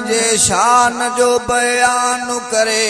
जंहिंजे शान जो बयान करे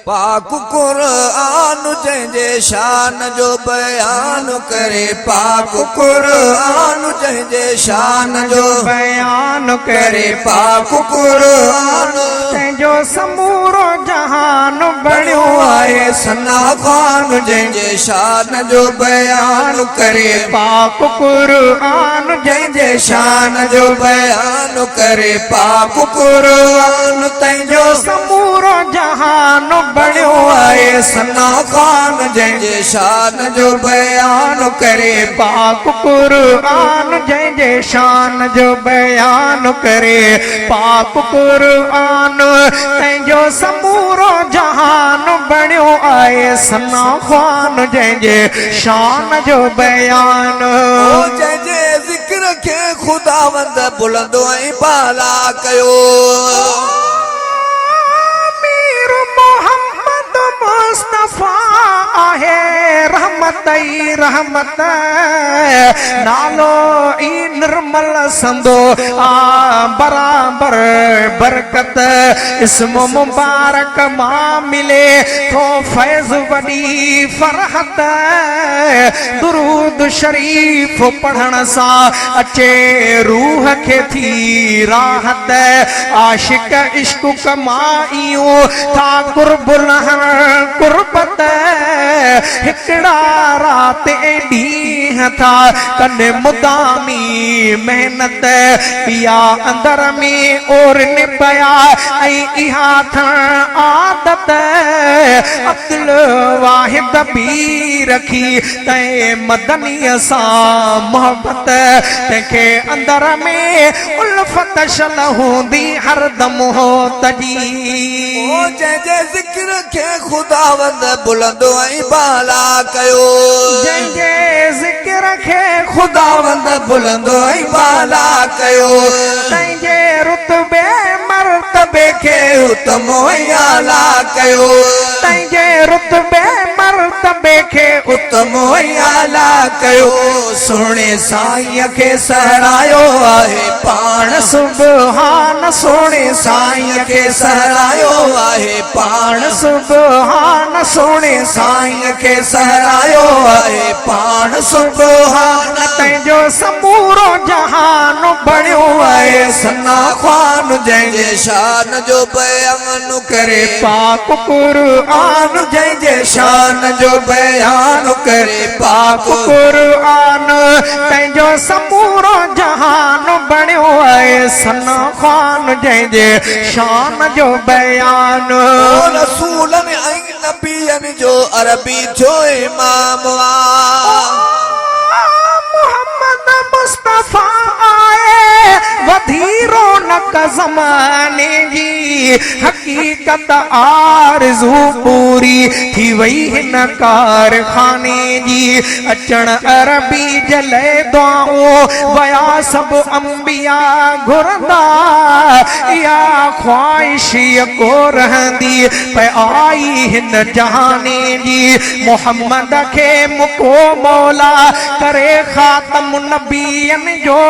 पाक कुरान जंहिंजे शान जो बयान करे पाक कुरान जंहिंजे शान जो बयान करे पाक कुरान तंहिंजो समूरो जहान बणियो आहे सना ख़ान जंहिंजे शान जो बयान करे पाक कुरान जंहिंजे शान जो बयान करे पाक कुरान तंहिंजो समूरो जहान बणियो आहे सना ख़ान जंहिंजे शान जो बयान करे पाक कुरान जंहिंजे शान जो बयान करे पाक कुरान तंहिंजो समूरो जहान बणियो आहे सना ख़ान जंहिंजे शान जो बयान जंहिंजे ज़िक्र खे ख़ुदावंद बुलंद ऐं बाला कयो मुस्तफा आहे रहमत ई रहमत नालो ई निर्मल संदो बराबर बरकत इस्म मुबारक मां मिले तो फैज़ वडी फरहत दुरूद शरीफ पढ़ण सा अचे रूह के थी राहत आशिक इश्क कमाइयो था कुर्बुल कुर्बत हिकड़ा रात ॾींहं था कने मुदामी मेहनत पिया अंदर में और निपया ऐं इहा थण आदत अब्दुल वाहिद भी रखी तैं मदनीअ सां मोहब्बत तंहिंखे अंदर में उल्फत शल हूंदी हरदम हो तजी जंहिंजे ज़िक्र खे ख़ुदावंद बुलंद ऐं बाला कयो जंहिंजे ज़िक्र खे ख़ुदावंद बुलंद ऐं बाला कयो तंहिंजे रुतबे मर्तबे खे उत्तम ऐं आला कयो तंहिंजे रुतबे मर्तबे खे उत्तम ऐं आला कयो सुहिणे साईं खे सहरायो आहे पाण सुभान सुहिणे साईं खे सहरायो आहे पाण सुभान सुहिणे साईं खे सहरायो आहे पाण सुभान तंहिंजो समूरो जहान बणियो आहे सना ख़ान जंहिंजे शान जो बयान करे पाक कुरान जंहिंजे शान जो बयान करे पाक कुरान तंहिंजो समूरो जहान बणियो आहे सना ख़ान जंहिंजे शान जो बयान रसूलन ऐं नबियन जो अरबी जो इमाम मोहम्मद मुस्तफा आए वधीरो नक ज़माने जी हकीकत आरज़ू पूरी थी वई हिन कारखाने जी अचण अरबी जले दुआओं वया सब अंबिया घुरंदा या ख्वाहिश को रहंदी पे आई हिन जहाने जी मोहम्मद के मुको मौला करे खातम नबियन जो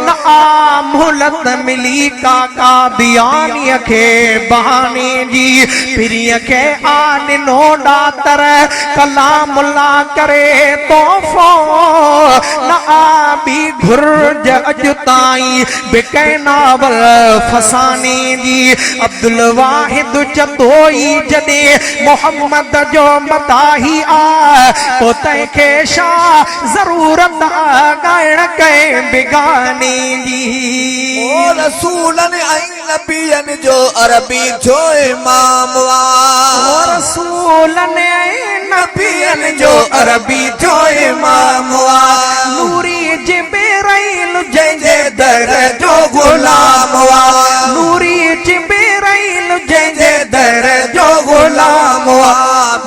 न आमुलत मिली काका दियानी के बहाने जी पिरिय के आन नो डातर कलामुल्ला करे तोहफो न आबी घुर्ज अजुताई बिकै नावल फसाने जी अब्दुल वाहिद चतोई जदे मोहम्मद जो मताही आ तो तंहिंखे छा ज़रूरत ॻाइण कंहिं बिगाने जी रसूलन ऐं नबियन जो अरबी जो इमाम रसूलन ऐं नबियन जो अरबी जो इमाम नूरी जिब्राइल जंहिंजे दर जो गुलाम नूरी जिब्राइल जंहिंजे दर जो गुलाम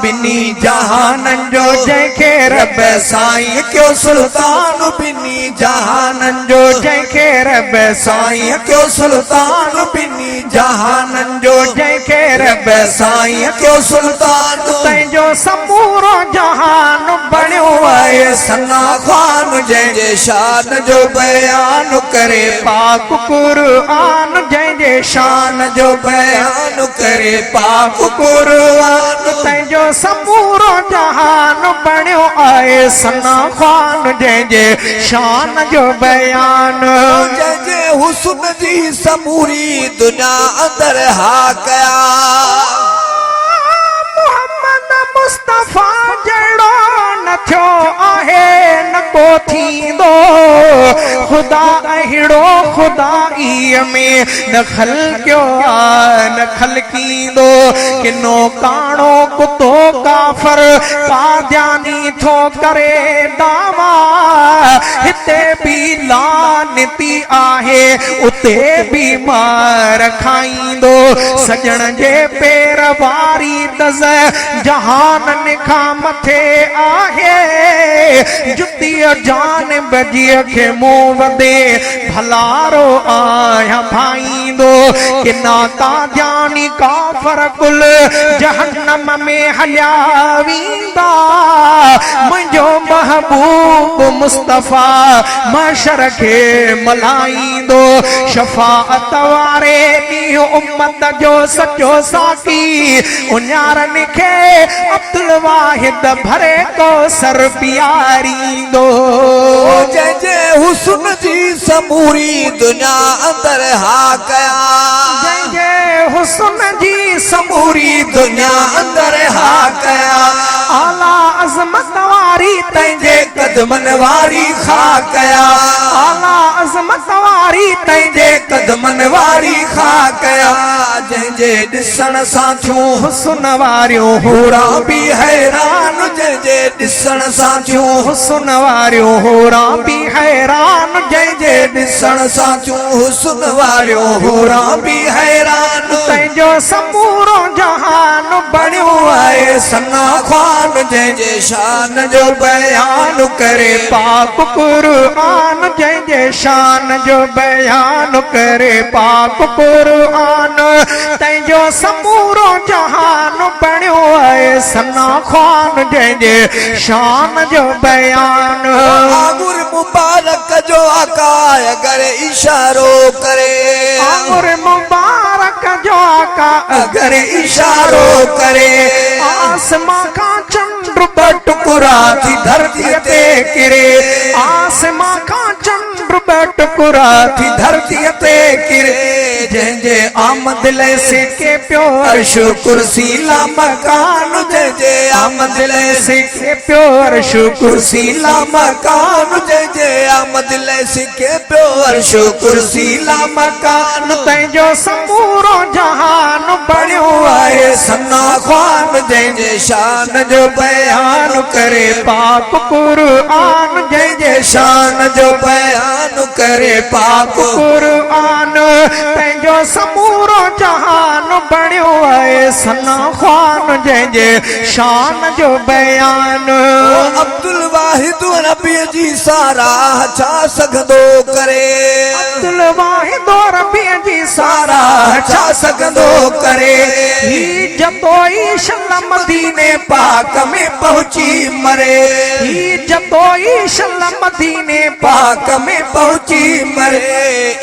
बिनी जहानन जो जंहिंखे रब साईं क्यों सुल्तान बिनी जहानन जो जंहिंखे रब साईं क्यों सुल्तान बिनी जहानन जो जंहिंखे रब साईं क्यों सुल्तान तंहिंजो समूरो जहान बणियो आहे सना ख़ान जंहिंजे शान जो बयान करे पाक कुरान जंहिंजे शान जो बयान करे पाक कुरान। तंहिंजो समूरो जहान बणियो आहे सना ख़्वान जंहिंजे शान जो बयान। जंहिंजे हुस्न जी समूरी दुनिया अंदर हा कया। मोहम्मद मुस्तफ़ा जहिड़ो न थियो आहे न को थींदो। ख़ुदा अहिड़ो ख़ुदाईअ में न ख़लक़ियो आहे न ख़लक़ींदो। किनो काणो कुतो काफ़र कादियानी थो करे दावा। हिते बि लानती आहे उते बि मार खाईंदो। सजण जे पेर वारी दज़ जहाननि खां मथे आहे। जुतीअ जान बजीअ खे मुंहुं वधे भलारो आहियां भाईंदो। किना कादियानी काफ़र कुल जहन्नम में हलिया वेंदा। मुंहिंजो महबूब मुस्तफ़ा महशर खे मल्हाईंदो। शफ़ाअत वारे ॾींहुं उम्मत जो सचो साकी उन्यारनि खे अब्दुल वाहिद भरे कौसर पियारींदो। जंहिंजे हुस्न जी समूरी दुनिया अंदर हा कया। जंहिंजे हुस्न जी समूरी दुनिया अंदर हा कया। आला अज़मत वारी तंहिंजे कदमनि वारी खा कया। आला अज़मत वारी तंहिंजे कदमनि वारी खा कया। जंहिंजे ॾिसण सां थियूं हुस्न वारियूं हूरा बि हैरान। जंहिंजे ॾिसण सां थियूं हुस्न वारियूं होरा बि हैरान। जंहिंजे ॾिसण सां थियूं हुस्न वारियूं हूरा बि हैरान। तंहिंजो समूरो जहान बणियो आहे सना ख़्वान। जंहिंजे शान जो बयान करे पाक कुरान। जंहिंजे शान जो बयान करे पाक कुरान। तंहिंजो समूरो जहान बणियो आहे सना ख़्वान। जंहिंजे शान जो बयान। आंगुर मुबारक जो आका अगर इशारो करे। आंगुर मुबारक जो आका अगर इशारो करे। आसमां खां चंद्र ॿ टुकड़ा थी धरती ते किरे। आसमां खां चंद्र ॿ टुकड़ा थी धरती ते किरे। जंहिंजे आमद ले सिके पियो अर्श कुर्सी ला मकान। जंहिंजे आमद ले सिके पियो अर्श कुर्सी ला मकान। जंहिंजे आमद ले सिके पियो अर्श कुर्सी ला मकान। तंहिंजो समूरो जहान बणियो आहे सना ख़्वान। जंहिंजे शान जो बयान करे पाक कुरान। जंहिंजे शान जो बयान करे पाक कुरान। तंहिंजो समूरो जहान बणियो आहे सना ख़्वान। जंहिंजे शान जो बयान। अब्दुल वाहिद रबीअ जी साराह छा सघंदो करे। अब्दुल वाहिद रबीअ जी साराह छा सघंदो करे। ही जतो ईशल मदीने पाक में पहुची मरे। ही जतो ईशल मदीने पाक में पहुची मरे।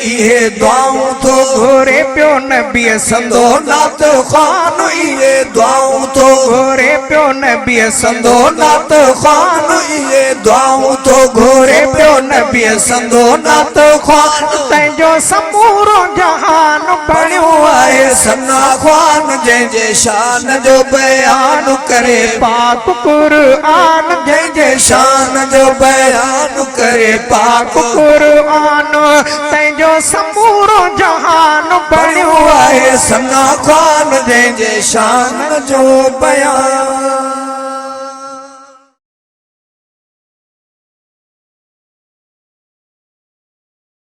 इहे दुआऊं थो घोरे पियो नबीअ संदो नात ख़्वान। इहे दुआऊं थो घोरे पियो नबीअ संदो नात ख़्वान। इहे दुआऊं थो घोरे पियो नबीअ संदो नात ख़्वान। तंहिंजो समूरो जहान बणियो आहे सना ख़्वान। जंहिंजे शान जो बयान करे पाक कुरान। जंहिंजे शान जो बयान करे पाक कुरान। तंहिंजो समूरो जहान बणियो आहे सना ख़्वान। जंहिंजे शान जो बयान